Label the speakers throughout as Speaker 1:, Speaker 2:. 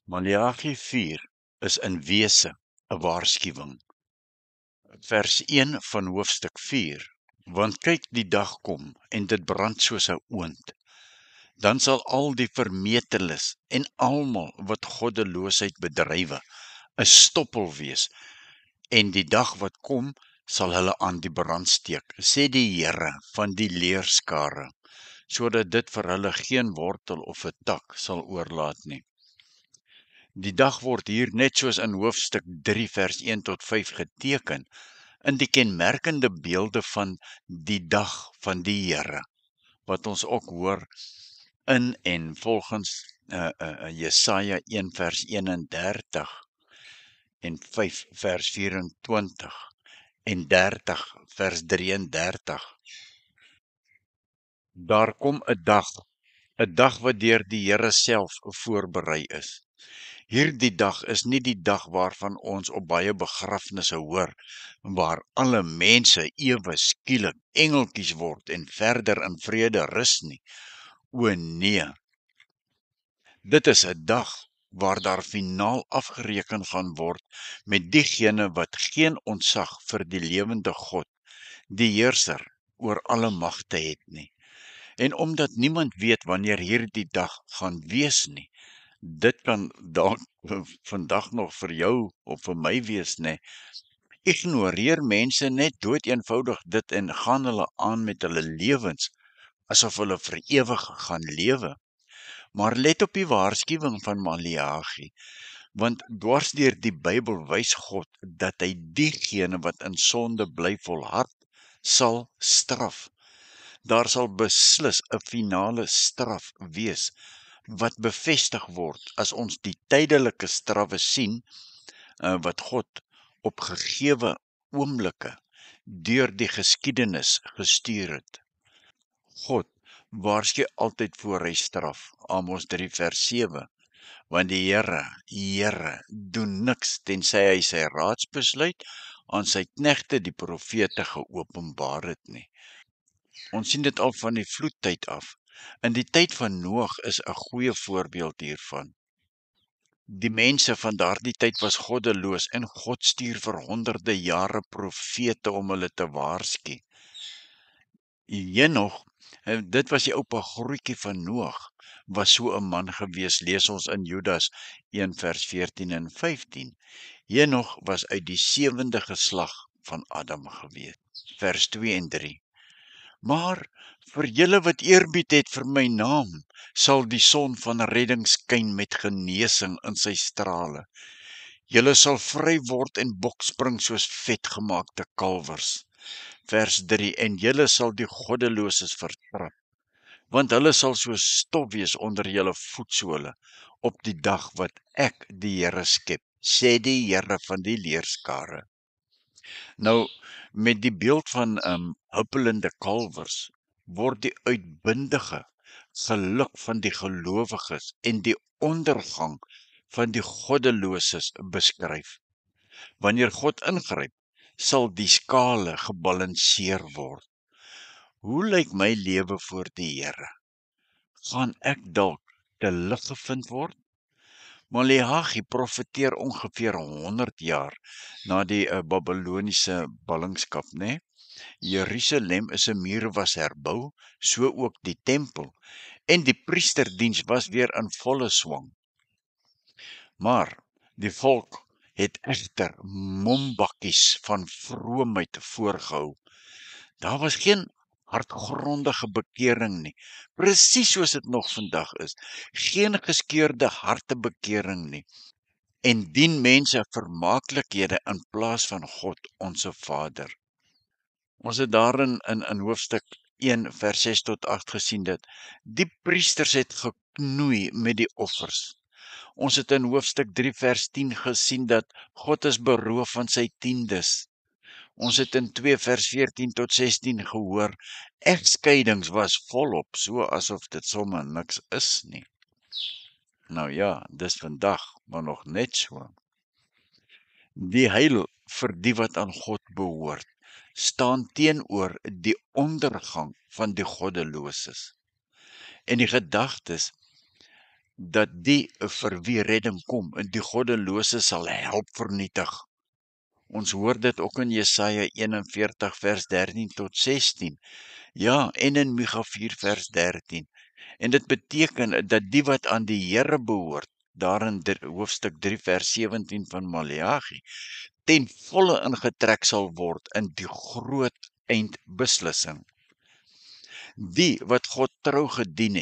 Speaker 1: Maleagi 4 is in wese 'n waarskuwing. Vers 1 van hoofstuk 4. Want kyk, die dag kom en dit brand soos 'n oond. Dan sal al die vermeteles en almal wat goddeloosheid bedrywe 'n stoppel wees, en die dag wat kom sal hulle aan die brand steek, sê die Here van die leerskare, sodat dit vir hulle geen wortel of 'n tak sal oorlaat nie. Die dag word hier net soos in hoofstuk 3 vers 1 tot 5 geteken, in die kenmerkende beelde van die dag van die Here, wat ons ook hoor in en volgens Jesaja 1 vers 31 en 5 vers 24 en 30 vers 33. Daar kom 'n dag wat deur die Here self voorberei is. Hierdie dag is nie die dag waarvan ons op baie begrafnisse hoor, waar alle mense ewe skielik engeltjies word en verder in vrede rus nie. O nee, dit is 'n dag waar daar finaal afgereken gaan word met diegene wat geen ontzag vir die lewende God, die heerser oor alle magte het nie. En omdat niemand weet wanneer hierdie dag gaan wees nie, dit kan dalk vandag nog vir jou of vir my wees, nê. Ignoreer mense net doeteenvoudig dit en gaan hulle aan met hulle lewens asof hulle vir ewig gaan lewe. Maar let op die waarskuwing van Maleagi, want dwars deur die Bybel wys God dat hy diegene wat in sonde bly volhard sal straf. Daar sal beslis 'n finale straf wees wat bevestig word as ons die tydelike strawwe sien wat God op gegewe oomblikke deur die geskiedenis gestuur het. God waarsku altyd voor hy straf, Amos 3 vers 7, want die Here doen niks tensy hy sy raadsbesluit aan sy knegte die profete geopenbaar het nie. Ons sien dit al van die vloedtyd af. In die tyd van Noag is 'n goeie voorbeeld hiervan. Die mense van daardie tyd was goddeloos en God stuur vir honderde jare profete om hulle te waarsku. Henog, dit was die oupa grootjie van Noag, was so 'n man gewees, lees ons in Judas 1 vers 14 en 15. Henog was uit die 7de geslag van Adam gewees, vers 2 en 3. Maar vir julle wat eerbied het vir my naam, sal die son van redding skyn met genesing in sy strale. Julle sal vry word en bokspring soos vetgemaakte kalwers. Vers 3, en julle sal die goddeloses vertrap, want hulle sal soos stof wees onder julle voetsole, op die dag wat ek die Here skep, sê die Here van die leerskare. Nou, met die beeld van huppelende kalwers, word die uitbundige geluk van die gelowiges en die ondergang van die goddeloses beskryf. Wanneer God ingryp, sal die skale gebalanseer word. Hoe lyk my lewe voor die Here? Gaan ek dalk te lig gevind word? Maleagi profeteer ongeveer 100 jaar na die Babiloniese ballingskap, né? Jerusalem is 'n muur was herbou, so ook die tempel, en die priesterdiens was weer in volle swang. Maar die volk het egter mombakkies van vroomheid voorgehou. Daar was geen hartgrondige bekering nie, presies soos dit nog vandag is, geen geskeurde harte bekering nie, en dien mense vermaaklikhede in plaas van God onsse Vader. Ons het daarin in hoofstuk 1 vers 6 tot 8 gesien dat die priesters het geknoei met die offers. Ons het in hoofstuk 3 vers 10 gesien dat God is beroof van sy tiendes. Ons het in 2 vers 14 tot 16 gehoor, egskeidings was volop, so asof dit sommer niks is nie. Nou ja, dis vandag, maar nog net so. Die heil vir die wat aan God behoort, staan teenoor die ondergang van die goddeloses. En die gedagtes dat die vir wie redding kom, en die goddelose sal help vernietig. Ons hoor dit ook in Jesaja 41 vers 13 tot 16. Ja, en in Micha 4 vers 13. En dit beteken dat die wat aan die Here behoort, daar in hoofstuk 3 vers 17 van Maleagi, ten volle ingetrek sal word in die groot eindbeslissing. Die wat God trou gedien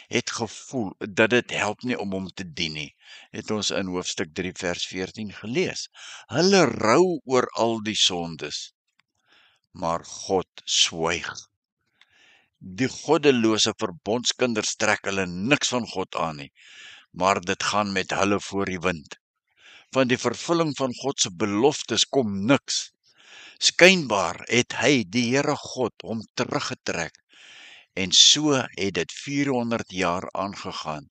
Speaker 1: het gevoel dat dit help nie om hom te dien nie, het ons in hoofstuk 3 vers 14 gelees. Hulle rou oor al die sondes, maar God swyg. Die goddelose verbondskinders trek hulle niks van God aan nie, maar dit gaan met hulle voor die wind. Van die vervulling van God se beloftes kom niks. Skynbaar het hy, die Here God, hom teruggetrek, en so het dit 400 jaar aangegaan,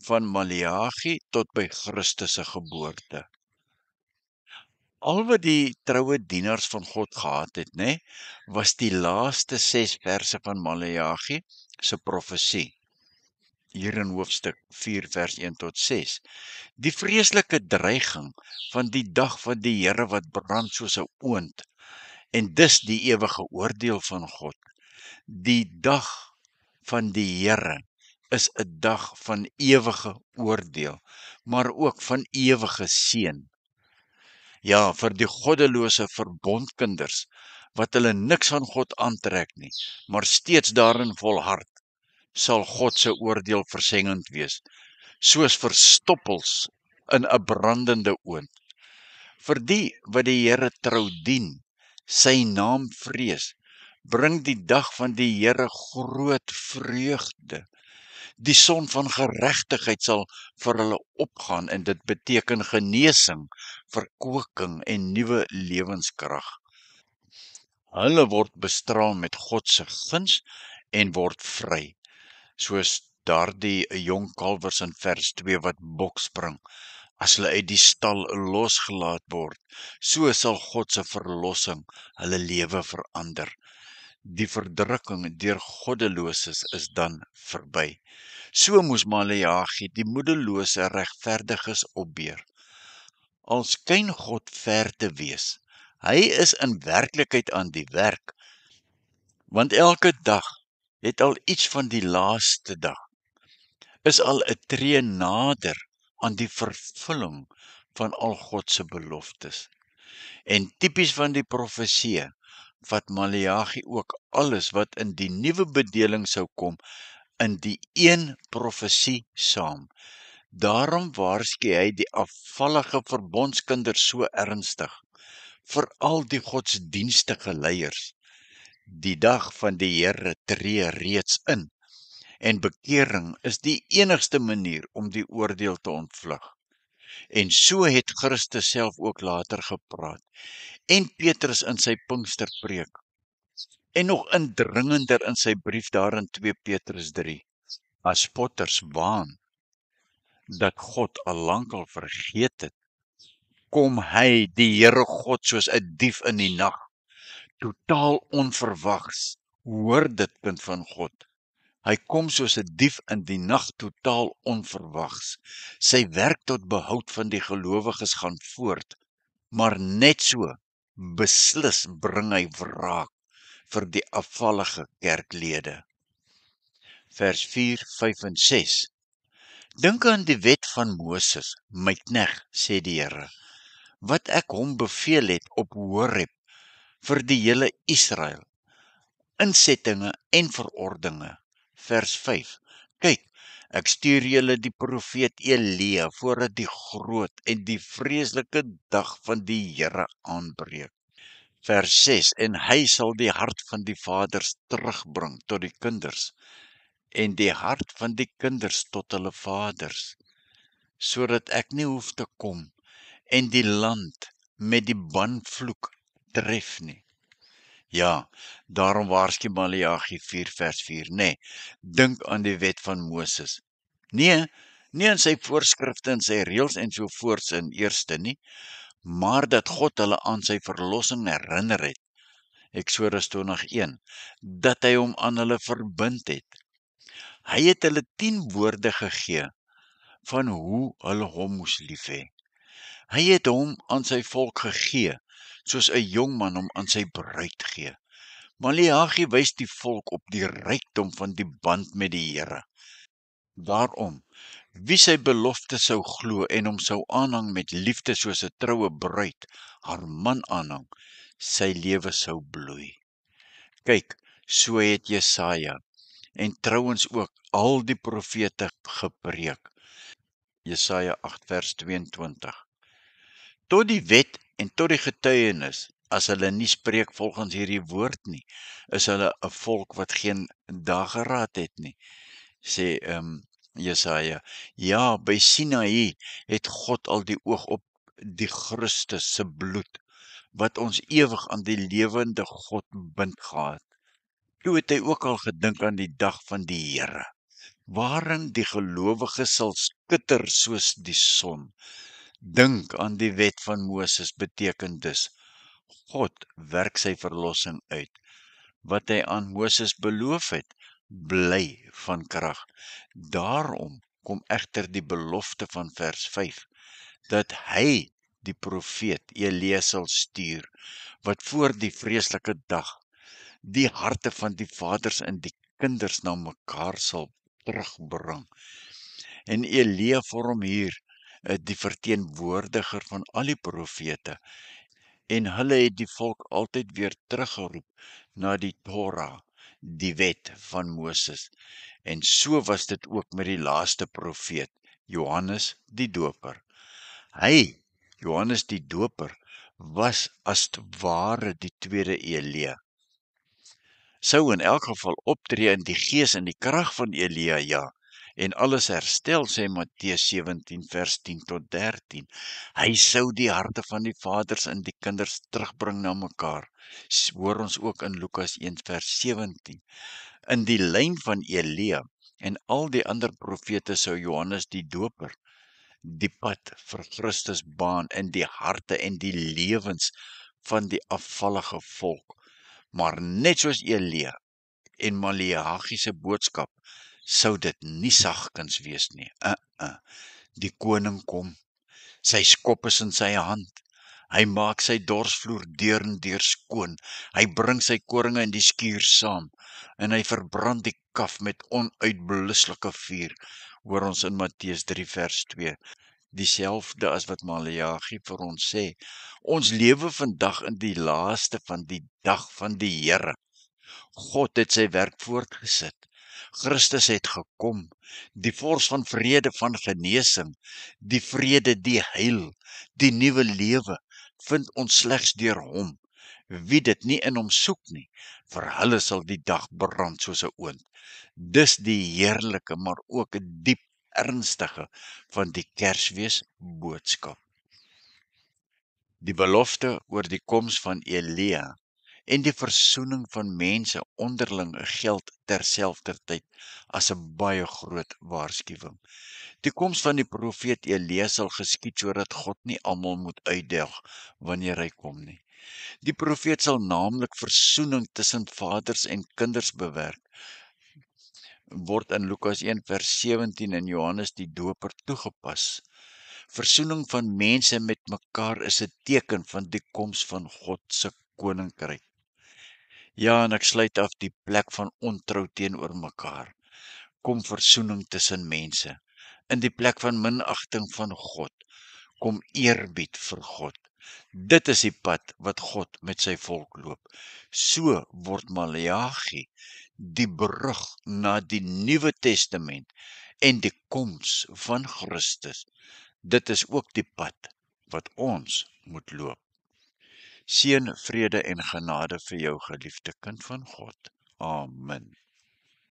Speaker 1: van Maleagi tot by Christus se geboorte. Al wat die troue dienaars van God gehad het, was die laaste 6 verse van Maleagi se profesie. Hier in hoofstuk 4 vers 1 tot 6. Die vreeslike dreiging van die dag van die Here wat brand soos 'n oond, en dis die ewige oordeel van God. Die dag van die Here is 'n dag van ewige oordeel, maar ook van ewige seën. Ja, vir die goddelose verbondkinders, wat hulle niks van God aantrek nie, maar steeds daarin volhard, sal God se oordeel versengend wees, soos verstoppels in 'n brandende oond. Vir die wat die Here trou dien, sy naam vrees, bring die dag van die Here groot vreugde. Die son van geregtigheid sal vir hulle opgaan, en dit beteken genesing, verkwikking en nuwe lewenskrag. Hulle word bestraal met God se guns en word vry, soos daardie jong kalwers in vers 2 wat bokspring, as hulle uit die stal losgelaat word. So sal God se verlossing hulle lewe verander. Die verdrukking deur goddeloses is dan verby. So moes Maleagi die moedelose regverdiges opbeer. Al skyn God ver te wees, hy is in werklikheid aan die werk, want elke dag het al iets van die laaste dag, is al 'n tree nader aan die vervulling van al God se beloftes. En tipies van die profeseë vat Maleagi ook alles wat in die nuwe bedeling sou kom in die een profesie saam. Daarom waarsku hy die afvallige verbondskinders so ernstig, veral die godsdienstige leiers. Die dag van die Here tree reeds in, en bekering is die enigste manier om die oordeel te ontvlug. En so het Christus self ook later gepraat, en Petrus in sy Pinksterpreek, en nog indringender in sy brief daar in 2 Petrus 3, as spotters waan dat God al lankal vergeet het, kom hy, die Here God, soos 'n dief in die nag, totaal onverwags. Hoor dit, kind van God. Hy kom soos 'n dief in die nag, totaal onverwags. Sy werk tot behoud van die gelowiges gaan voort, maar net so beslis bring hy wraak vir die afvallige kerklede. Vers 4, 5 en 6. Dink aan die wet van Moses, my knegt, sê die Here, wat ek hom beveel het op Horeb vir die hele Israel, insettinge en verordeninge. Vers 5. Kyk, ek stuur julle die profeet Elia, voordat die groot en die vreeslike dag van die Here aanbreek. Vers 6. En hy sal die hart van die vaders terugbring tot die kinders, en die hart van die kinders tot hulle vaders, sodat ek nie hoef te kom en die land met die banvloek tref nie. Ja, daarom waarsku Maleagi 4 vers 4, dink aan die wet van Moses. Nie in sy voorskrifte en sy reëls en so voorts in eerste nie, maar dat God hulle aan sy verlossing herinner het, Eksodus 20:1, dat hy hom aan hulle verbind het. Hy het hulle 10 woorde gegee, van hoe hulle hom moes liefhê. Hy het hom aan sy volk gegee, soos 'n jong man hom aan sy bruid gee. Maleagi wys die volk op die rykdom van die band met die Here. Daarom, wie sy belofte sou glo en hom sou aanhang met liefde soos 'n troue bruid haar man aanhang, sy lewe sou bloei. Kyk, so het Jesaja en trouens ook al die profete gepreek. Jesaja 8 vers 22. Tot die wet en tot die getuienis, as hulle nie spreek volgens hierdie woord nie, is hulle 'n volk wat geen dageraad het nie, sê Jesaja. Ja, by Sinaï het God al die oog op die Christus se bloed, wat ons ewig aan die lewende God bind gehad. Toe het hy ook al gedink aan die dag van die Here, waarin die gelowige sal skitter soos die son. Dink aan die wet van Moses beteken dus, God werk sy verlossing uit. Wat hy aan Moses beloof het, bly van krag. Daarom kom egter die belofte van vers 5, dat hy die profeet Elia sal stuur, wat voor die vreeslike dag die harte van die vaders en die kinders na mekaar sal terugbring. En Elia vorm hier die verteenwoordiger van al die profete, en hulle het die volk altyd weer teruggeroep na die Torah, die wet van Moses. En so was dit ook met die laaste profeet, Johannes die Doper. Hy, Johannes die Doper, was as ware die tweede Elia. Sou in elk geval optree in die gees en die krag van Elia, ja, en alles herstel, sê Matteus 17 vers 10 tot 13. Hy sou die harte van die vaders en die kinders terugbring na mekaar. Hoor ons ook in Lukas 1 vers 17. In die lyn van Elia en al die ander profete sou Johannes die Doper die pad vir Christus baan in die harte en die lewens van die afvallige volk. Maar net soos Elia en Maleagi se boodskap, sou dit nie sagkens wees nie. Die koning kom, sy skop is in sy hand. Hy maak sy dorsvloer deur en deur skoon. Hy bring sy koringe in die skuur saam, en hy verbrand die kaf met onuitblusselike vuur. Hoor ons in Matteus 3 vers 2. Dieselfde as wat Maleagi vir ons sê. Ons lewe vandag in die laaste van die dag van die Here. God het sy werk voortgesit. Christus het gekom, die vors van vrede, van genesing, die vrede, die heil, die nuwe lewe, vind ons slegs deur hom. Wie dit nie in hom soek nie, vir hulle sal die dag brand soos 'n oond. Dis die heerlike, maar ook diep ernstige van die Kersfees boodskap. Die belofte oor die koms van Elia en die versoening van mense onderling geld terselfdertyd as 'n baie groot waarskuwing. Die koms van die profeet Elia sal geskied sodat God nie almal moet uitdelg wanneer hy kom nie. Die profeet sal naamlik versoening tussen vaders en kinders bewerk, word in Lukas 1 vers 17 en Johannes die Doper toegepas. Versoening van mense met mekaar is 'n teken van die koms van God se koninkryk. Ja, en ek sluit af die plek van ontrou teenoor mekaar. Kom versoening tussen mense. In die plek van minagting van God, kom eerbied vir God. Dit is die pad wat God met sy volk loop. So word Maleagi die brug na die Nuwe Testament en die koms van Christus. Dit is ook die pad wat ons moet loop. Seën, vrede en genade vir jou, geliefde kind van God. Amen.